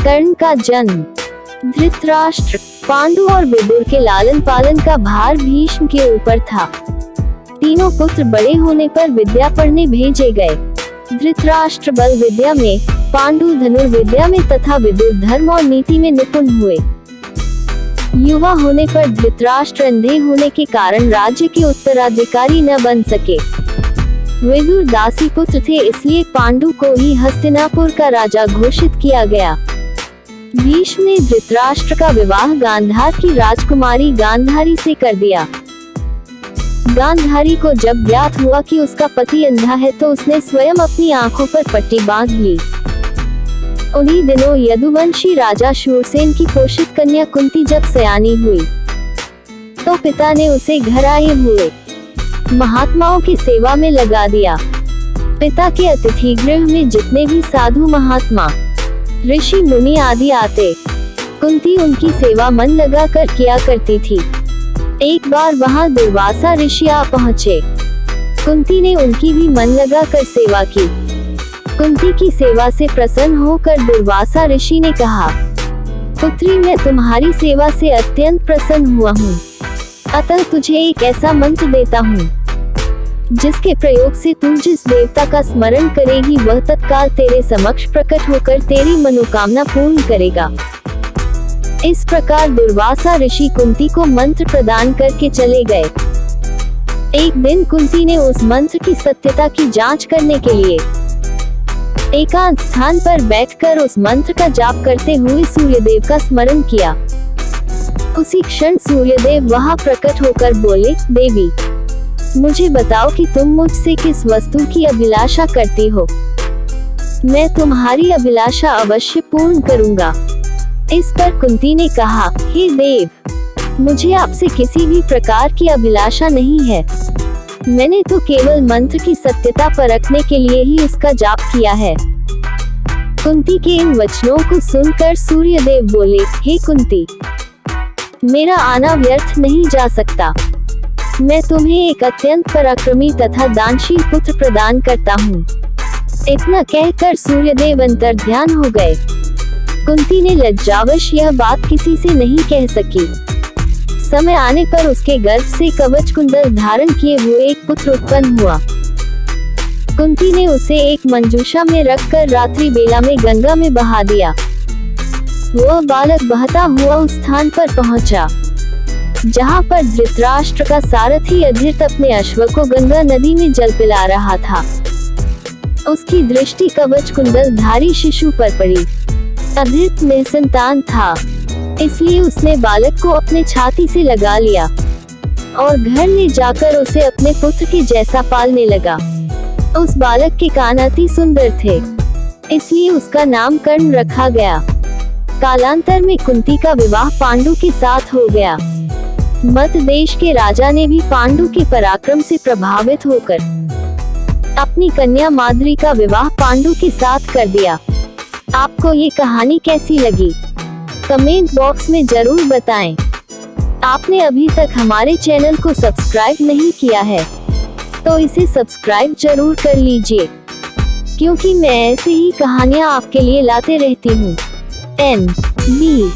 कर्ण का जन्म। धृतराष्ट्र, पांडु और विदुर के लालन पालन का भार भीष्म के ऊपर था। तीनों पुत्र बड़े होने पर विद्या पढ़ने भेजे गए। धृतराष्ट्र बल विद्या में, पांडु धनुर्विद्या में तथा विदुर धर्म और नीति में निपुण हुए। युवा होने पर धृतराष्ट्र अंधे होने के कारण राज्य के उत्तराधिकारी न बन सके। विदुर दासी पुत्र थे, इसलिए पांडु को ही हस्तिनापुर का राजा घोषित किया गया। भीष्म ने धृतराष्ट्र का विवाह गांधार की राजकुमारी गांधारी से कर दिया। गांधारी को जब ज्ञात हुआ कि उसका पति अंधा है तो उसने स्वयं अपनी आंखों पर पट्टी बांध ली। उन्हीं दिनों यदुवंशी राजा शूरसेन की पोषित कन्या कुंती जब सयानी हुई तो पिता ने उसे घर आए हुए महात्माओं की सेवा में लगा दिया। पिता के अतिथि गृह में जितने भी साधु महात्मा, ऋषि मुनि आदि आते, कुंती उनकी सेवा मन लगाकर किया करती थी। एक बार वहां दुर्वासा ऋषि आ पहुँचे। कुंती ने उनकी भी मन लगाकर सेवा की। कुंती की सेवा से प्रसन्न होकर दुर्वासा ऋषि ने कहा, पुत्री, मैं तुम्हारी सेवा से अत्यंत प्रसन्न हुआ हूँ, अतः तुझे एक ऐसा मंत्र देता हूँ जिसके प्रयोग से तू जिस देवता का स्मरण करेगी वह तत्काल तेरे समक्ष प्रकट होकर तेरी मनोकामना पूर्ण करेगा। इस प्रकार दुर्वासा ऋषि कुंती को मंत्र प्रदान करके चले गए। एक दिन कुंती ने उस मंत्र की सत्यता की जांच करने के लिए एकांत स्थान पर बैठकर उस मंत्र का जाप करते हुए सूर्यदेव का स्मरण किया। उसी क्षण सूर्यदेव वहां प्रकट होकर बोले, देवी, मुझे बताओ कि तुम मुझसे किस वस्तु की अभिलाषा करती हो। मैं तुम्हारी अभिलाषा अवश्य पूर्ण करूंगा। इस पर कुंती ने कहा, हे देव, मुझे आपसे किसी भी प्रकार की अभिलाषा नहीं है। मैंने तो केवल मंत्र की सत्यता परखने के लिए ही उसका जाप किया है। कुंती के इन वचनों को सुनकर सूर्यदेव बोले, हे कुंती, मेरा आना व्यर्थ नहीं जा सकता। मैं तुम्हें एक अत्यंत पराक्रमी तथा दानशील पुत्र प्रदान करता हूँ। इतना कहकर सूर्यदेव अंतर्ध्यान हो गए। कुंती ने लज्जावश यह बात किसी से नहीं कह सकी। समय आने पर उसके गर्भ से कवच कुंडल धारण किए हुए एक पुत्र उत्पन्न हुआ। कुंती ने उसे एक मंजूषा में रखकर रात्रि बेला में गंगा में बहा दिया। वह बालक बहता हुआ उस स्थान पर पहुंचा जहां पर धृतराष्ट्र का सारथी अधीर अपने अश्व को गंगा नदी में जल पिला रहा था। उसकी दृष्टि कवच कुंडल धारी शिशु पर पड़ी। अधीर निसंतान था, इसलिए उसने बालक को अपने छाती से लगा लिया और घर ले जाकर उसे अपने पुत्र के जैसा पालने लगा। उस बालक के कान अति सुंदर थे, इसलिए उसका नाम कर्ण रखा गया। कालांतर में कुंती का विवाह पांडु के साथ हो गया। मध्य देश के राजा ने भी पांडु के पराक्रम से प्रभावित होकर अपनी कन्या माद्री का विवाह पांडु के साथ कर दिया। आपको ये कहानी कैसी लगी? कमेंट बॉक्स में जरूर बताएं। आपने अभी तक हमारे चैनल को सब्सक्राइब नहीं किया है तो इसे सब्सक्राइब जरूर कर लीजिए, क्योंकि मैं ऐसे ही कहानियाँ आपके लिए लाते रहती हूँ। NB